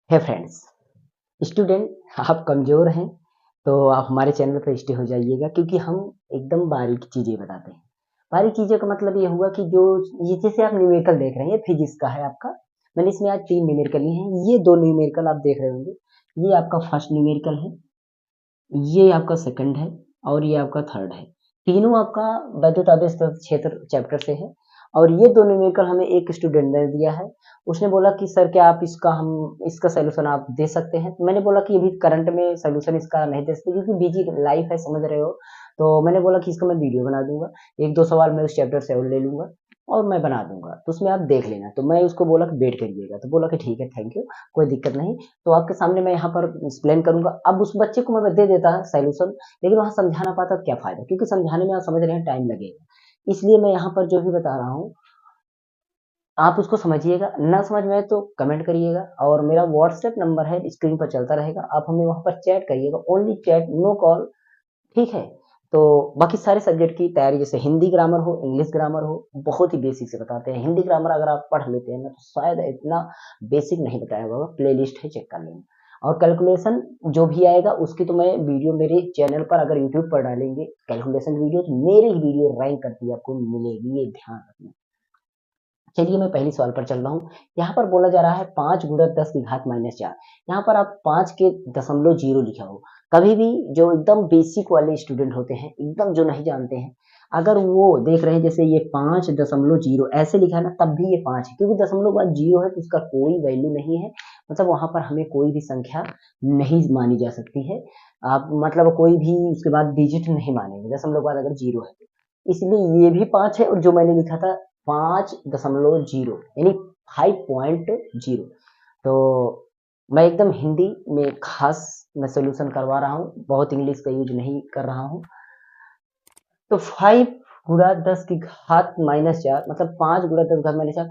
है friends, student आप कमज़ोर हैं तो आप हमारे चैनल पर स्टे हो जाइएगा क्योंकि हम एकदम बारीक चीज़ें बताते हैं। बारीक चीज़ों का मतलब ये हुआ कि जो ये जैसे आप न्यूमेरिकल देख रहे हैं, ये फिजिक्स का है आपका। मैंने इसमें आज 3 न्यूमेरिकल लिए हैं। ये 2 न्यूमेरिकल आप देख रहे होंगे। ये आपका फर्स्ट न्यूमेरिकल है, ये आपका सेकंड है और ये आपका थर्ड है। तीनों आपका वैद्युत आवेश क्षेत्र चैप्टर से है और ये 2 न्यूमेरिकल हमें एक स्टूडेंट ने दिया है। उसने बोला कि सर क्या आप इसका सॉल्यूशन आप दे सकते हैं? तो मैंने बोला कि अभी करंट में सॉल्यूशन इसका नहीं दे सकते क्योंकि बिजी लाइफ है, समझ रहे हो। तो मैंने बोला कि इसका मैं वीडियो बना दूंगा, 1-2 सवाल मैं उस चैप्टर से और ले लूंगा और मैं बना दूंगा, तो उसमें आप देख लेना। तो मैं उसको बोला कि वेट करिएगा, तो बोला कि ठीक है, थैंक यू, कोई दिक्कत नहीं। तो आपके सामने मैं यहाँ पर एक्सप्लेन करूंगा। अब उस बच्चे को मैं दे देता सॉल्यूशन, लेकिन वहां समझा ना पाता तो क्या फायदा, क्योंकि समझाने में आप समझ रहे हैं टाइम लगेगा। इसलिए मैं यहाँ पर जो भी बता रहा हूँ आप उसको समझिएगा, ना समझ में आए तो कमेंट करिएगा और मेरा व्हाट्सएप नंबर है स्क्रीन पर चलता रहेगा, आप हमें वहां पर चैट करिएगा, ओनली चैट, नो कॉल, ठीक है। तो बाकी सारे सब्जेक्ट की तैयारी, जैसे हिंदी ग्रामर हो, इंग्लिश ग्रामर हो, बहुत ही बेसिक से बताते हैं। हिंदी ग्रामर अगर आप पढ़ लेते हैं ना तो शायद इतना बेसिक नहीं बताया होगा, प्ले लिस्ट है, चेक कर लेना। और कैलकुलेशन जो भी आएगा उसकी तो मैं वीडियो मेरे चैनल पर अगर यूट्यूब पर डालेंगे कैलकुलेशन वीडियो, तो मेरी ही वीडियो रैंक करती है आपको मिलेगी, ये ध्यान रखना। चलिए मैं पहली सवाल पर चल रहा हूँ। यहाँ पर बोला जा रहा है 5 गुणा 10 की घात -4। यहाँ पर आप 5 के दशमलव जीरो लिखा हो। कभी भी जो एकदम बेसिक वाले स्टूडेंट होते हैं, एकदम जो नहीं जानते हैं, अगर वो देख रहे हैं जैसे ये 5.0 ऐसे लिखा है ना, तब भी ये 5 है, क्योंकि दशमलव बाद जीरो है तो उसका कोई वैल्यू नहीं है। मतलब वहां पर हमें कोई भी संख्या नहीं मानी जा सकती है। आप मतलब कोई भी उसके बाद डिजिट नहीं मानेंगे दशमलव बाद अगर जीरो है तो। इसलिए ये भी 5 है और जो मैंने लिखा था 5.0 यानी 5.0। तो मैं एकदम हिंदी में खास मैं सोल्यूशन करवा रहा हूँ, बहुत इंग्लिश का यूज नहीं कर रहा हूँ। तो 5 गुणा 10 की घात -4 मतलब 5 गुणा 10 घात -4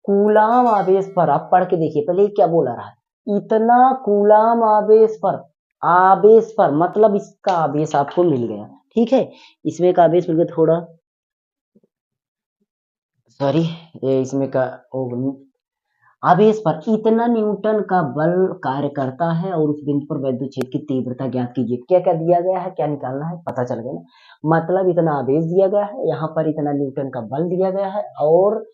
कूलाम आवेश पर। आप पढ़ के देखिए पहले क्या बोला रहा है, इतना कूलाम आवेश पर। आवेश पर मतलब इसका आवेश आपको मिल गया, ठीक है। इसमें का आवेश मिल गया थोड़ा, सॉरी, ये इसमें का आवेश पर इतना न्यूटन का बल कार्य करता है और उस बिंदु पर वैद्युत क्षेत्र की तीव्रता ज्ञात कीजिए। क्या क्या दिया गया है, क्या निकालना है, पता चल गया ना। मतलब इतना आवेश दिया गया है, यहाँ पर इतना न्यूटन का बल दिया गया है और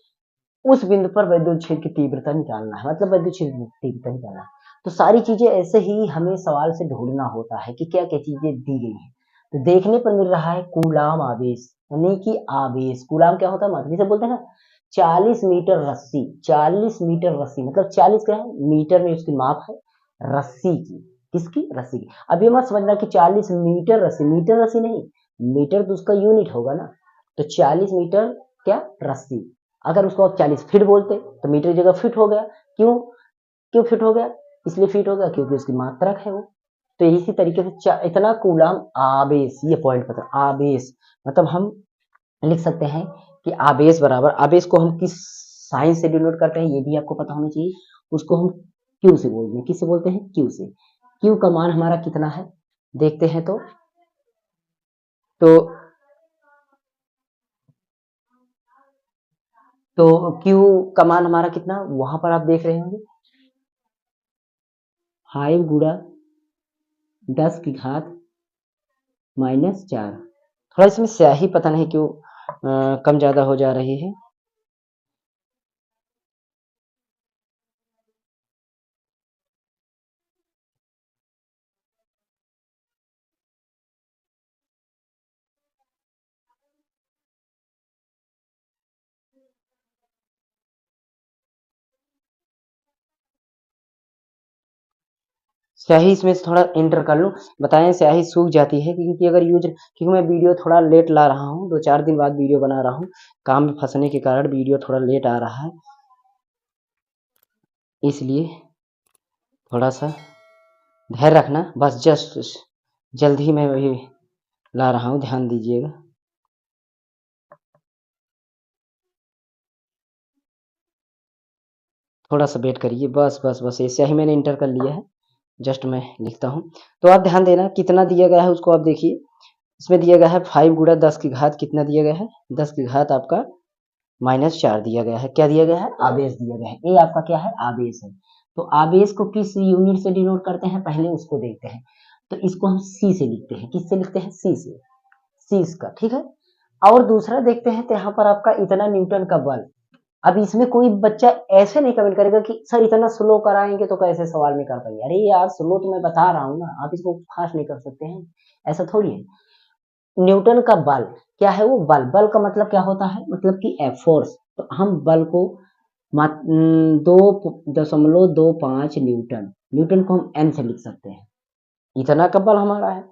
उस बिंदु पर वैद्युत क्षेत्र की तीव्रता निकालना है, मतलब वैद्युत क्षेत्र की तीव्रता निकालना है। तो सारी चीजें ऐसे ही हमें सवाल से ढूंढना होता है कि क्या क्या चीजें दी गई हैं। तो देखने पर मिल रहा है कूलाम आवेश, यानी कि आवेश, कूलाम क्या होता है, मतलब जिसे बोलते हैं ना 40 मीटर रस्सी। 40 मीटर रस्सी मतलब 40 क्या है, मीटर में उसकी माप है, रस्सी की, किसकी, रस्सी की। अब ये मत समझना कि 40 मीटर रस्सी, मीटर रस्सी नहीं, मीटर तो उसका यूनिट होगा ना। तो 40 मीटर क्या, रस्सी। अगर उसको आप 40 फीट बोलते तो मीटर की जगह फीट हो गया। क्यों, क्यों फिट हो गया, इसलिए फिट हो गया क्योंकि उसकी मात्रक है वो। तो इसी तरीके से इतना कूलाम आवेश, ये पॉइंट पता, आवेश मतलब हम लिख सकते हैं कि आवेश बराबर, आवेश को हम किस साइन से डिनोट करते हैं ये भी आपको पता होना चाहिए। उसको हम क्यू से बोलते हैं, किससे बोलते हैं, क्यू से। क्यू का मान हमारा कितना है देखते हैं। तो तो क्यू का मान हमारा कितना, वहां पर आप देख रहे होंगे 5 गुणा 10 की घात -4। थोड़ा इसमें स्याही पता नहीं क्यों कम ज्यादा हो जा रही है। स्याही इसमें से थोड़ा एंटर कर लूँ, बताएं स्याही सूख जाती है क्योंकि अगर यूज, क्योंकि मैं वीडियो थोड़ा लेट ला रहा हूँ, 2-4 दिन बाद वीडियो बना रहा हूँ, काम में फंसने के कारण वीडियो थोड़ा लेट आ रहा है, इसलिए थोड़ा सा धैर्य रखना। बस जस्ट जल्द ही मैं वही ला रहा हूँ, ध्यान दीजिएगा। थोड़ा सा वेट करिए, बस बस बस, ये स्याही मैंने इंटर कर लिया है, जस्ट मैं लिखता हूँ। तो आप ध्यान देना कितना दिया गया है उसको आप देखिए। इसमें दिया गया है 5 गुणा 10 की घात कितना दिया गया है, 10 की घात आपका -4 दिया गया है। क्या दिया गया है, आवेश दिया गया है। ये आपका क्या है, आवेश है। तो आवेश को किस यूनिट से डिनोट करते हैं, पहले उसको देखते हैं। तो इसको हम सी से लिखते हैं, किससे लिखते हैं, सी से, सी इसका, ठीक है। और दूसरा देखते हैं तो यहाँ पर आपका इतना न्यूटन का बल। अब इसमें कोई बच्चा ऐसे नहीं कमेंट करेगा कि सर इतना स्लो कराएंगे तो कैसे सवाल में कर पाएंगे। अरे यार स्लो तो मैं बता रहा हूँ ना, आप इसको फास्ट नहीं कर सकते हैं, ऐसा थोड़ी है। न्यूटन का बल क्या है, वो बल, बल का मतलब क्या होता है, मतलब कि फोर्स। तो हम बल को 2.25 न्यूटन, न्यूटन को हम एन से लिख सकते हैं, इतना का बल हमारा है।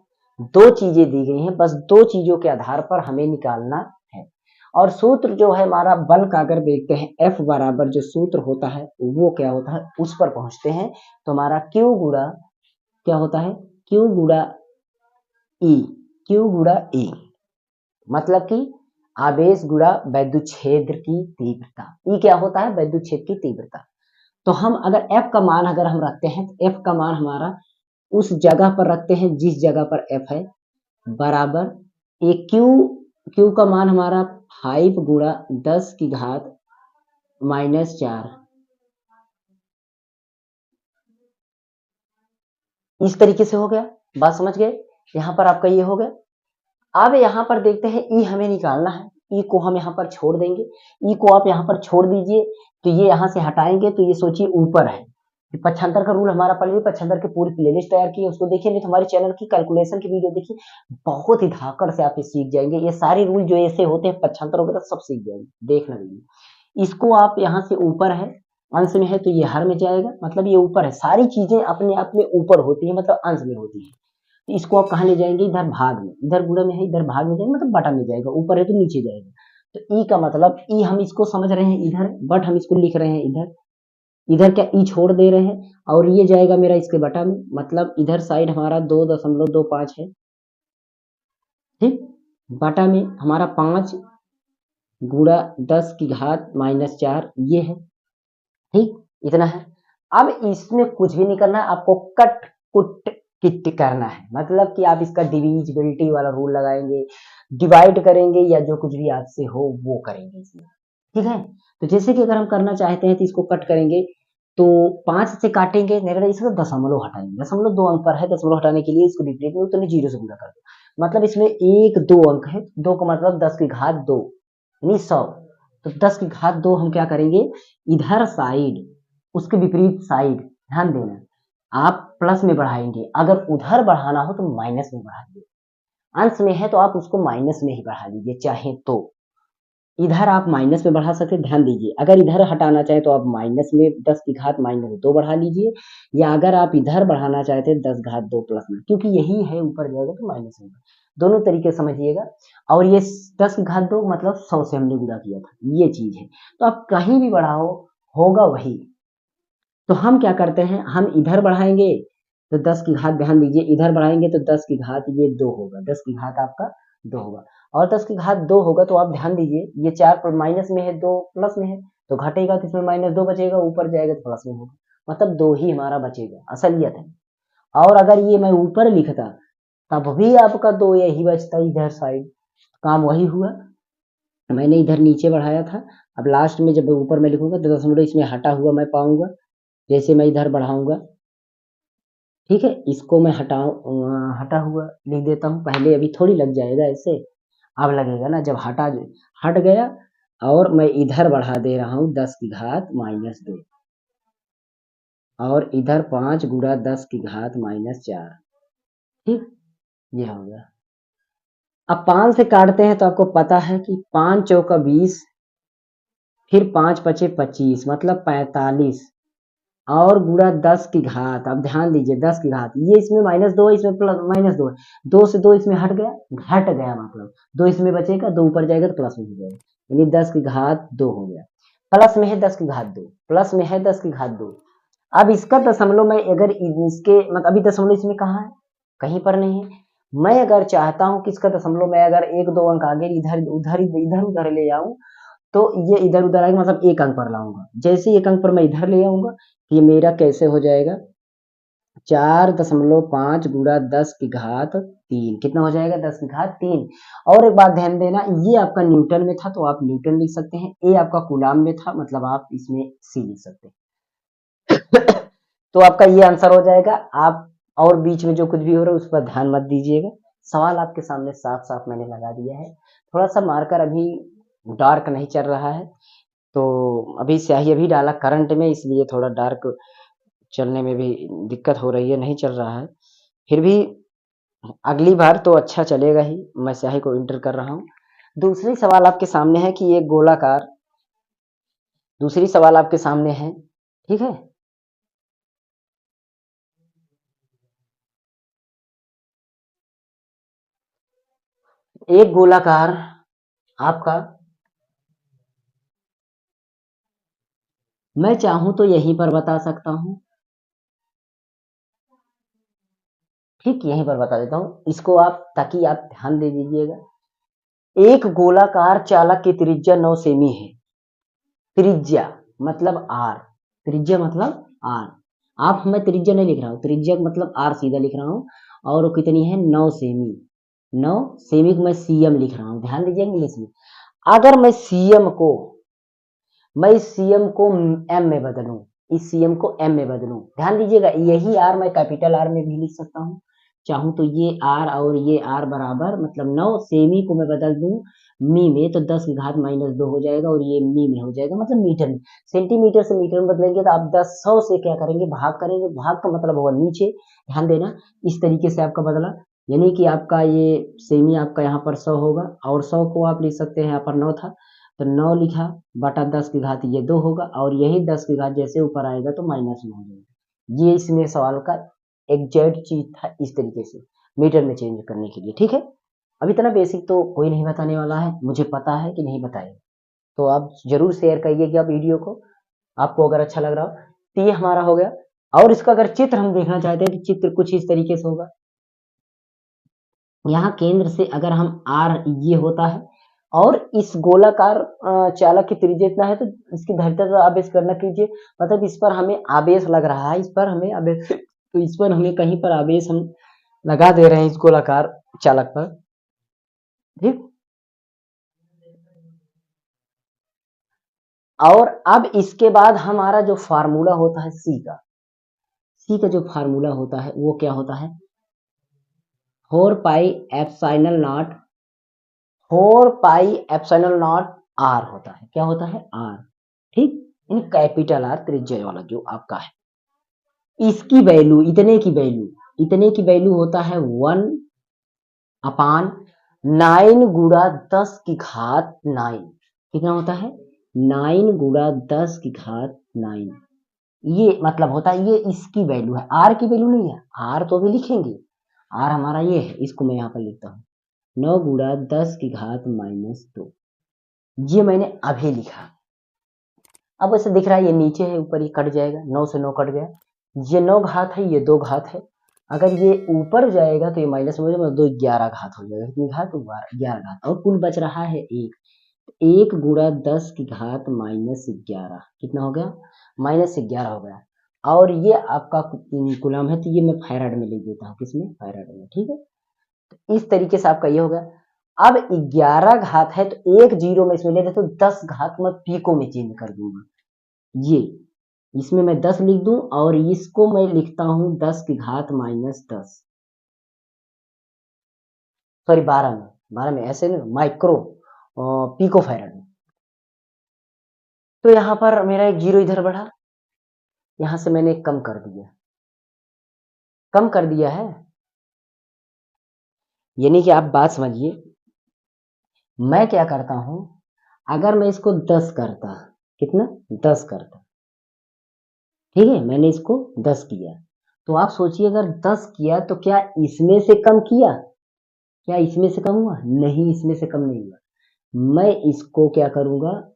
दो चीजें दी गई हैं, बस दो चीजों के आधार पर हमें निकालना है। और सूत्र जो है हमारा बल का, अगर देखते हैं F बराबर जो सूत्र होता है वो क्या होता है, उस पर पहुंचते हैं तो हमारा Q गुणा क्या होता है, Q गुणा E, Q गुणा E, मतलब कि आवेश गुणा वैद्युत क्षेत्र की तीव्रता। E क्या होता है, वैद्युत क्षेत्र की तीव्रता। तो हम अगर F का मान अगर हम रखते हैं तो F का मान हमारा उस जगह पर रखते हैं जिस जगह पर F है, बराबर एक Q का मान हमारा 5 गुणा 10 की घात -4, इस तरीके से हो गया, बात समझ गए। यहाँ पर आपका ये हो गया। अब यहाँ पर देखते हैं ई हमें निकालना है, ई को हम यहाँ पर छोड़ देंगे, ई को आप यहाँ पर छोड़ दीजिए तो ये यहाँ से हटाएंगे तो ये सोचिए ऊपर है। पक्षांतर का रूल हमारा पढ़ लीजिए, पक्षांतर की पूरी प्लेलिस्ट तैयार की है, उसको देखिए, नहीं तो हमारे चैनल की कैलकुलेशन की वीडियो देखिए, बहुत ही धाकड़ से आप ये सीख जाएंगे। ये सारे रूल जो ऐसे होते हैं पक्षांतर वगैरह सब सीख जाएंगे, देखना नहीं। इसको आप यहाँ से ऊपर है, अंश में है तो ये हर में जाएगा, मतलब ये ऊपर है, सारी चीजें अपने आप में ऊपर होती है, मतलब अंश में होती है। तो इसको आप कहाँ ले जाएंगे, इधर भाग में, इधर गुणा में है, इधर भाग में जाएंगे, मतलब बटा में जाएगा, ऊपर है तो नीचे जाएगा। तो ई का मतलब, ई हम इसको समझ रहे हैं इधर, बट हम इसको लिख रहे हैं इधर, इधर क्या ई छोड़ दे रहे हैं, और ये जाएगा मेरा इसके बटा में, मतलब इधर साइड हमारा 2.25 है, ठीक, बटा में हमारा 5 गुणा 10 की घात -4 ये है, ठीक, इतना है। अब इसमें कुछ भी नहीं करना है, आपको कट कुट किट करना है, मतलब कि आप इसका डिविजिबिलिटी वाला रूल लगाएंगे, डिवाइड करेंगे, या जो कुछ भी आपसे हो वो करेंगे इसमें, ठीक है। तो जैसे कि अगर हम करना चाहते हैं तो इसको कट करेंगे, तो 5 से काटेंगे, नहीं इसको दशमलव हटाएंगे, दशमलव 2 अंक पर है, दशमलव हटाने के लिए इसको डिफरेंट में तो 0 से गुणा कर दो, मतलब इसमें 1 2 अंक है, 2 का मतलब 10 की घात 2 यानी 100। तो 10 की घात 2 हम क्या करेंगे, इधर साइड उसके विपरीत साइड, ध्यान देना, आप प्लस में बढ़ाएंगे, अगर उधर बढ़ाना हो तो माइनस में बढ़ाइए, अंश में है तो आप उसको माइनस में ही बढ़ा लीजिए चाहे तो, इधर आप माइनस में बढ़ा सकते, ध्यान दीजिए, अगर इधर हटाना चाहे तो आप माइनस में 10 की घात -2 बढ़ा लीजिए, या अगर आप इधर बढ़ाना चाहते हैं 10 घात 2 प्लस में, क्योंकि यही है ऊपर जाएगा तो माइनस में, दोनों तरीके समझिएगा। और ये 10 की घात 2 मतलब 100 से हमने गुणा किया था, ये चीज है। तो आप कहीं भी बढ़ाओ होगा वही। तो हम क्या करते हैं, हम इधर बढ़ाएंगे तो 10 की घात, ध्यान दीजिए, इधर बढ़ाएंगे तो 10 की घात ये 2 होगा, 10 की घात आपका 2 होगा, और 10 की घात 2 होगा तो आप ध्यान दीजिए, ये 4 पर माइनस में है, 2 प्लस में है, तो घटेगा तो इसमें -2 बचेगा, ऊपर जाएगा तो प्लस में होगा, मतलब 2 ही हमारा बचेगा, असलियत है। और अगर ये मैं ऊपर लिखता तब भी आपका 2 यही बचता इधर साइड, काम वही हुआ, मैंने इधर नीचे बढ़ाया था। अब लास्ट में जब ऊपर मैं लिखूंगा तो दशमलव इसमें हटा हुआ मैं पाऊंगा, जैसे मैं इधर बढ़ाऊंगा, ठीक है, इसको मैं हटा हुआ लिख देता हूँ, पहले अभी थोड़ी लग जाएगा ऐसे, अब लगेगा ना, जब हट गया, और मैं इधर बढ़ा दे रहा हूँ 10 की घात -2, और इधर 5 गुणा 10 की घात -4, ठीक, ये हो गया। अब 5 से काटते हैं तो आपको पता है कि 5 चौका 20, फिर 5 पचे 25, मतलब 45, और गुणा 10 की घात, अब ध्यान दीजिए 10 की घात, ये इसमें -2 है, इसमें प्लस -2 है, 2 से 2 इसमें घट गया, मतलब 2 इसमें बचेगा, 2 ऊपर जाएगा तो प्लस में हो जाएगा, यानी 10 की घात 2 हो गया, प्लस में है 10 की घात 2, प्लस में है 10 की घात 2। अब इसका दशमलव मैं अगर इसके मतलब अभी दशमलव इसमें कहाँ है, कहीं पर नहीं है, मैं अगर चाहता हूं कि इसका दशमलव मैं अगर 1 2 अंक आगे इधर उधर ले आऊं तो ये इधर उधर आएगा, मतलब 1 अंक पर लाऊंगा, जैसे 1 अंक पर मैं इधर ले आऊंगा ये मेरा कैसे हो जाएगा, 4.5 गुणा 10 की घात 3, कितना हो जाएगा, 10 की घात 3। और एक बात ध्यान देना, ये आपका न्यूटन में था तो आप न्यूटन लिख सकते हैं, ए आपका कूलाम में था मतलब आप इसमें सी लिख सकते हैं। तो आपका ये आंसर हो जाएगा। आप और बीच में जो कुछ भी हो रहा है उस पर ध्यान मत दीजिएगा। सवाल आपके सामने साफ साफ मैंने लगा दिया है। थोड़ा सा मार्कर अभी डार्क नहीं चल रहा है, तो अभी स्याही अभी डाला करंट में, इसलिए थोड़ा डार्क चलने में भी दिक्कत हो रही है, नहीं चल रहा है। फिर भी अगली बार तो अच्छा चलेगा ही। मैं स्याही को इंटर कर रहा हूँ। दूसरी सवाल आपके सामने है कि ये गोलाकार, दूसरी सवाल आपके सामने है, ठीक है। एक गोलाकार आपका, मैं चाहूं तो यहीं पर बता सकता हूं, ठीक यहीं पर बता देता हूं इसको आप, ताकि आप ध्यान दे दीजिएगा। एक गोलाकार चालक की त्रिज्या 9 सेमी है। त्रिज्या मतलब आर, त्रिज्या मतलब आर। आप, मैं त्रिज्या नहीं लिख रहा हूँ, त्रिज्या मतलब आर सीधा लिख रहा हूँ। और वो कितनी है, 9 सेमी। 9 सेमी को मैं सीएम लिख रहा हूँ, ध्यान दीजिए इंग्लिश में। अगर मैं सीएम को, मैं इस सीएम को एम में बदलूं, इस सीएम को एम में बदलूं, ध्यान दीजिएगा, यही आर मैं कैपिटल आर में भी लिख सकता हूँ। चाहूं तो ये आर और ये आर बराबर, मतलब 9 सेमी को मैं बदल दूं मी में, तो 10 की घात -2 हो जाएगा, और ये मी में हो जाएगा, मतलब मीटर में। सेंटीमीटर से मीटर में बदलेंगे तो आप 10 100 से क्या करेंगे, भाग करेंगे। भाग का मतलब होगा नीचे, ध्यान देना। इस तरीके से आपका बदला, यानी कि आपका ये सेमी आपका यहाँ पर 100 होगा, और 100 को आप लिख सकते हैं, यहाँ पर 9 था तो 9 लिखा, बटा 10 की घात ये 2 होगा, और यही 10 की घात जैसे ऊपर आएगा तो माइनस में हो जाएगा। ये इसमें सवाल का एग्जैक्ट चीज था, इस तरीके से मीटर में चेंज करने के लिए, ठीक है। अब इतना बेसिक तो कोई नहीं बताने वाला है, मुझे पता है कि नहीं बताएगा। तो आप जरूर शेयर करिएगा वीडियो को, आपको अगर अच्छा लग रहा हो। तो ये हमारा हो गया। और इसका अगर चित्र हम देखना चाहते हैं तो चित्र कुछ इस तरीके से होगा। यहाँ केंद्र से अगर हम आर ये होता है, और इस गोलाकार चालक की त्रिज्या इतना है, तो इसकी धैर्यता का आवेश गणना कीजिए। मतलब इस पर हमें आवेश लग रहा है, इस पर हमें आवेश, तो इस पर हमें कहीं पर आवेश हम लगा दे रहे हैं इस गोलाकार चालक पर, ठीक। और अब इसके बाद हमारा जो फार्मूला होता है सी का, सी का जो फार्मूला होता है वो क्या होता है, 4 पाई एप्सिलॉन नॉट आर होता है। क्या होता है, आर, ठीक। इन कैपिटल आर त्रिज्या वाला जो आपका है, इसकी वैल्यू, इतने की वैल्यू होता है 1/9 गुणा 10 की घात 9। कितना होता है, 9 गुणा 10 की घात 9। ये मतलब होता है, ये इसकी वैल्यू है, आर की वैल्यू नहीं है। आर तो अभी लिखेंगे, आर हमारा ये है, इसको मैं यहाँ पर लिखता हूँ, 9 गुणा 10 की घात -2। ये मैंने अभी लिखा। अब ऐसे दिख रहा है ये नीचे है, ऊपर ये कट जाएगा, 9 से 9 कट गया। ये 9 घात है, ये 2 घात है। अगर ये ऊपर जाएगा तो ये माइनस में हो जाएगा, 2 11 घात हो जाएगा। कितनी घात, 11 घात, और कुल बच रहा है 1। 1 गुणा 10 की घात -11 कितना हो गया, -11 हो गया। और ये आपका कूलम है, तो ये मैं फैराड में लिख देता हूँ, किसमें, फैराड में, ठीक है। तो इस तरीके से आपका ये हो गया। अब 11 घात है तो एक जीरो में इसमें ले लेते, तो 10 घात मैं पीको में चेंज कर दूंगा। ये इसमें मैं 10 लिख दूं, और इसको मैं लिखता हूं 10 की घात -10, सॉरी 12 में, 12 में ऐसे नहीं, माइक्रो पिको फैराड में। तो यहाँ पर मेरा एक जीरो इधर बढ़ा, यहाँ से मैंने कम कर दिया, कम कर दिया है, यानी कि आप बात समझिए। मैं क्या करता हूं, अगर मैं इसको 10 करता, कितना, 10 करता, ठीक है, मैंने इसको 10 किया, तो आप सोचिए अगर 10 किया तो क्या इसमें से कम किया, क्या इसमें से कम हुआ, नहीं, इसमें से कम नहीं हुआ। मैं इसको क्या करूंगा,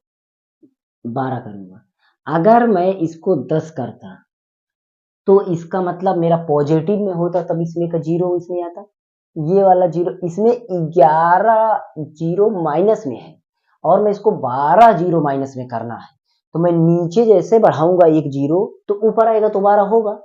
12 करूंगा। अगर मैं इसको 10 करता तो इसका मतलब मेरा पॉजिटिव में होता, तब इसमें का जीरो इसमें आता, ये वाला जीरो इसमें, 11 जीरो माइनस में है, और मैं इसको 12 जीरो माइनस में करना है। तो मैं नीचे जैसे बढ़ाऊंगा एक जीरो तो ऊपर आएगा तो 12 होगा।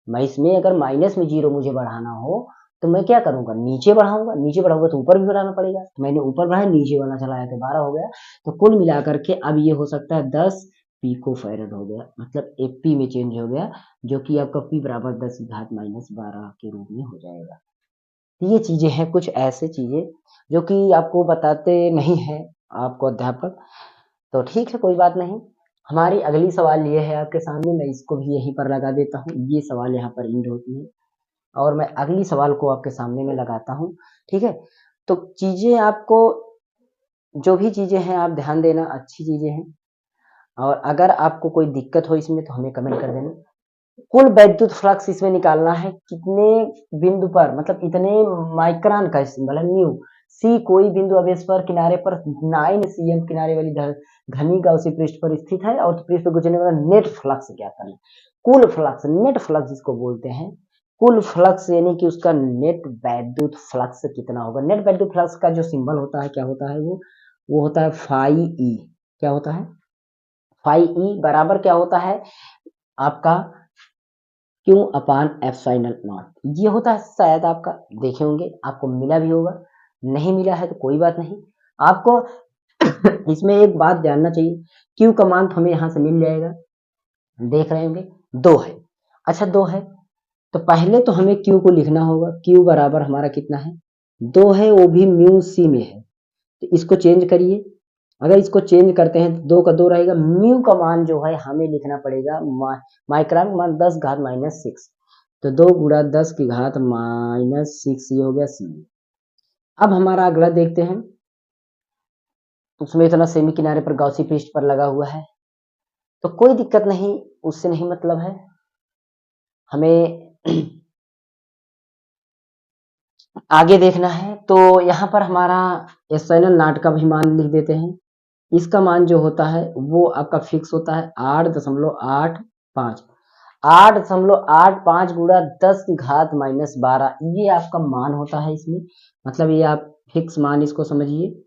मैं इसमें अगर माइनस में जीरो मुझे बढ़ाना हो तो मैं क्या करूंगा, नीचे बढ़ाऊंगा, नीचे बढ़ाऊंगा तो ऊपर भी बढ़ाना पड़ेगा, तो मैंने ऊपर बढ़ाया, नीचे वाला चला आया तो 12 हो गया। तो कुल मिलाकर के अब ये हो सकता है 10 पिको फैरड हो गया, मतलब एफपी में चेंज हो गया, जो कि आपका पी बराबर 10⁻⁻12 के रूप में हो जाएगा। तो ये चीजें हैं, कुछ ऐसे चीजें जो कि आपको बताते नहीं है आपको अध्यापक। तो ठीक है, कोई बात नहीं। हमारी अगली सवाल ये है आपके सामने, मैं इसको भी यहीं पर लगा देता हूँ, ये सवाल यहाँ पर एंड होती है और मैं अगली सवाल को आपके सामने में लगाता हूँ। ठीक है, तो चीजें आपको, जो भी चीजें हैं आप ध्यान देना, अच्छी चीजें हैं। और अगर आपको कोई दिक्कत हो इसमें तो हमें कमेंट कर देना। कुल वैद्युत फ्लक्स इसमें निकालना है कितने बिंदु पर, मतलब इतने माइक्रोन का सिंबल है म्यू। सी कोई बिंदु अवेश पर किनारे पर 9 cm किनारे वाली घनी गाउसी पृष्ठ पर स्थित है और पृष्ठ पर गुजरने वाला नेट फ्लक्स क्या करना। कुल फ्लक्स, नेट फ्लक्स जिसको बोलते हैं, कुल फ्लक्स यानी कि उसका नेट वैद्युत फ्लक्स कितना होगा। नेट वैद्युत फ्लक्स का जो सिंबल होता है क्या होता है, वो होता है फाई ई। क्या होता है, फाई ई बराबर क्या होता है आपका क्यू अपान एप्सिलॉन नॉट। ये होता है, शायद आपका देखे होंगे, आपको मिला भी होगा, नहीं मिला है तो कोई बात नहीं। आपको इसमें एक बात जानना चाहिए, क्यू का मान तो हमें यहाँ से मिल जाएगा, देख रहे होंगे 2 है। अच्छा 2 है तो पहले तो हमें क्यू को लिखना होगा, क्यू बराबर हमारा कितना है 2 है, वो भी म्यू सी में है। तो इसको चेंज करिए, अगर इसको चेंज करते हैं तो 2 का 2 रहेगा, म्यू का मान जो है हमें लिखना पड़ेगा माइक्रोन मान 10⁻⁻6, तो 2 गुणा 10⁻⁻6 ये हो गया सी। अब हमारा अगला देखते हैं, उसमें इतना सेमी किनारे पर गौसी पृष्ठ पर लगा हुआ है तो कोई दिक्कत नहीं, उससे नहीं मतलब है हमें। आगे देखना है तो यहाँ पर हमारा एप्सिलॉन नॉट का भी मान लिख देते हैं। इसका मान जो होता है वो आपका फिक्स होता है 8.85, 8.85 गुणा 10⁻⁻12, ये आपका मान होता है इसमें, मतलब ये आप फिक्स मान इसको समझिए,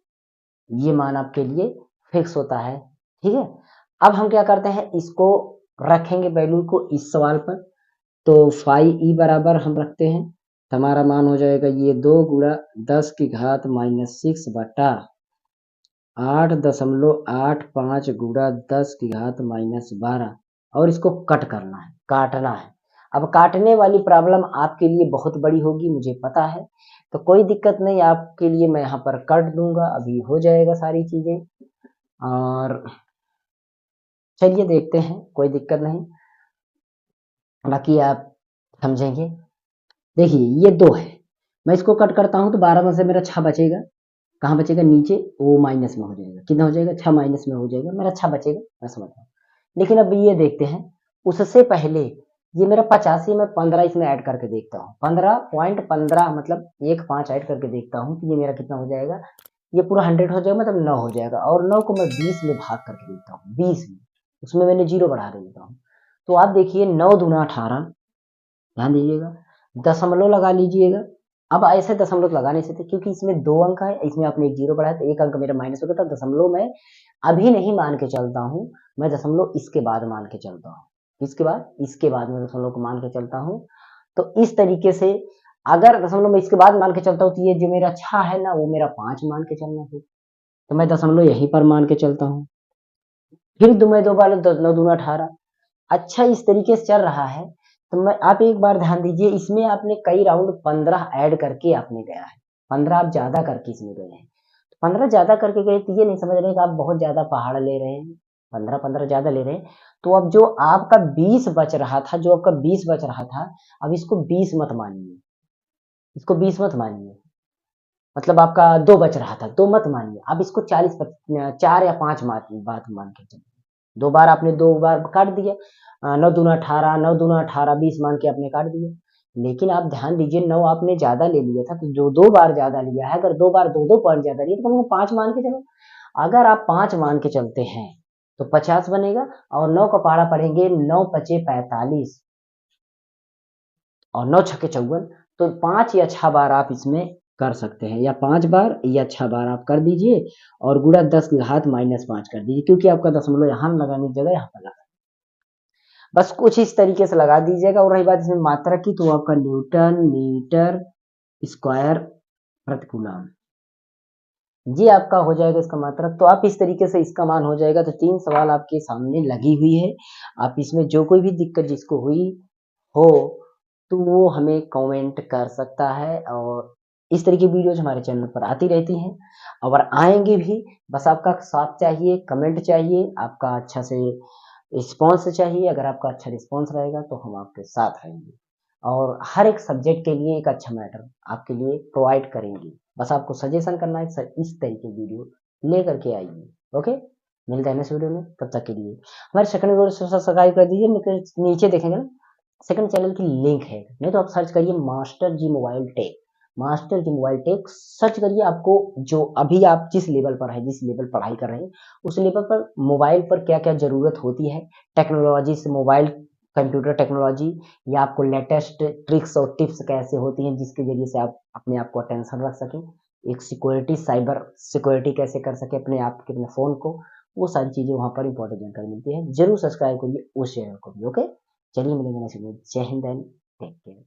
ये मान आपके लिए फिक्स होता है। ठीक है, अब हम क्या करते हैं, इसको रखेंगे वैल्यू को इस सवाल पर, तो फाई ई बराबर हम रखते हैं, तो हमारा मान हो जाएगा ये 2 गुणा 10⁻⁻6 बटा 8.85 गुणा 10⁻⁻12, और इसको कट करना है, काटना है। अब काटने वाली प्रॉब्लम आपके लिए बहुत बड़ी होगी मुझे पता है, तो कोई दिक्कत नहीं, आपके लिए मैं यहाँ पर कट दूंगा, अभी हो जाएगा सारी चीजें। और चलिए देखते हैं, कोई दिक्कत नहीं, बाकी आप समझेंगे। देखिए ये 2 है, मैं इसको कट करता हूँ तो 12 में से मेरा 6 बचेगा, कहाँ बचेगा नीचे, वो माइनस में हो जाएगा, कितना हो जाएगा 6 माइनस में हो जाएगा, मेरा 6 बचेगा, मैं समझ रहा हूँ। लेकिन अब ये देखते हैं, उससे पहले ये मेरा 85 में 15 इसमें ऐड करके देखता हूँ, 15.15 मतलब 1.5 ऐड करके देखता हूँ तो ये मेरा कितना हो जाएगा, ये पूरा 100 हो जाएगा, मतलब 9 हो जाएगा। और 9 को मैं 20 में भाग करके देखता हूँ, 20 में, उसमें मैंने 0 बढ़ा देता हूँ, तो आप देखिए 9 दूना 18, ध्यान दीजिएगा, दशमलव लगा लीजिएगा। अब ऐसे दशमलव लगा नहीं सकते क्योंकि इसमें 2 अंक है, इसमें आपने एक 0 बढ़ाया तो 1 अंक मेरा माइनस हो गया, तो दशमलव मैं अभी नहीं मान के चलता हूँ, मैं दशमलव इसके बाद मान के चलता हूँ, इसके बाद मैं दशमलव को मान के चलता हूँ। तो इस तरीके से अगर दशमलव में इसके बाद मान के चलता हूँ तो ये जो मेरा 6 है ना, वो मेरा 5 मान के चलना है, तो मैं दशमलव यहीं पर मान के चलता हूँ। फिर दो बार 9 दूना 18। अच्छा इस तरीके से चल रहा है, तो मैं, आप एक बार ध्यान दीजिए, इसमें आपने कई राउंड 15 ऐड करके आपने गया है, 15 आप ज्यादा करके इसमें गए हैं, 15 ज्यादा करके गए तो ये नहीं समझ रहे कि आप बहुत ज्यादा पहाड़ ले रहे हैं, 15 ज्यादा ले रहे हैं। तो अब जो आपका 20 बच रहा था, अब इसको 20 मत मानिए, इसको 20 मत मानिए, मतलब आपका 2 बच रहा था, 2 मत मानिए, आप इसको 4 या 5 बात मान के चलिए। 2 बार आपने 2 बार काट दिया, 9 दूना 18, 9 दूना 18, 20 मान के आपने काट दिया। लेकिन आप ध्यान दीजिए 9 आपने ज्यादा ले लिया था, तो जो 2 बार ज्यादा लिया है, अगर 2 बार 2 पॉइंट ज्यादा लिया तो कम 5 मान के चलो। अगर आप 5 मान के चलते हैं तो 50 बनेगा, और 9 का पहाड़ा पढ़ेंगे, 9 पचे 45 और 9 छक्के 54, तो 5 या 6 बार आप इसमें कर सकते हैं, या 5 बार या 6 बार आप कर दीजिए, और गुणा 10⁻⁻5 कर दीजिए, क्योंकि आपका दशमलव यहाँ लगाने की जगह यहाँ पर लगा, बस कुछ इस तरीके से लगा दीजिएगा। और रही बात इसमें मात्रा की, तो आपका न्यूटन मीटर स्क्वायर प्रति कूलम, ये आपका हो जाएगा इसका मतलब। तो आप इस तरीके से इसका मान हो जाएगा। तो 3 सवाल आपके सामने लगी हुई है। आप इसमें जो कोई भी दिक्कत जिसको हुई हो तो वो हमें कमेंट कर सकता है, और इस तरह की वीडियोज हमारे चैनल पर आती रहती हैं और आएंगे भी। बस आपका साथ चाहिए, कमेंट चाहिए, आपका अच्छा से रिस्पॉन्स चाहिए। अगर आपका अच्छा रिस्पॉन्स रहेगा तो हम आपके साथ रहेंगे और हर एक सब्जेक्ट के लिए एक अच्छा मैटर आपके लिए प्रोवाइड करेंगे। बस आपको सजेशन करना है, सर इस तरह की वीडियो लेकर के आइए। ओके, मिलते हैं नेक्स्ट वीडियो में, तब तक के लिए हमारे सेकंड वीडियो सब्सक्राइब कर दीजिए। नीचे देखेंगे ना सेकंड चैनल की लिंक है, नहीं तो आप सर्च करिए मास्टर जी मोबाइल टेक। मास्टर जी मोबाइल टेक सर्च करिए। आपको जो अभी आप जिस लेवल पर है, जिस लेवल पढ़ाई कर रहे हैं, उस लेवल पर मोबाइल पर क्या क्या जरूरत होती है, टेक्नोलॉजी से, मोबाइल कंप्यूटर टेक्नोलॉजी, या आपको लेटेस्ट ट्रिक्स और टिप्स कैसे होती हैं जिसके जरिए से आप अपने आप को अटेंशन रख सकें, एक सिक्योरिटी, साइबर सिक्योरिटी कैसे कर सके अपने आप के, अपने फोन को, वो सारी चीजें वहां पर इंपॉर्टेंट जानकारी मिलती है। जरूर सब्सक्राइब करिए उस चैनल को भी। ओके, चलिए मिलेंगे नेक्स्ट वीडियो। जय हिंद एंड टेक केयर।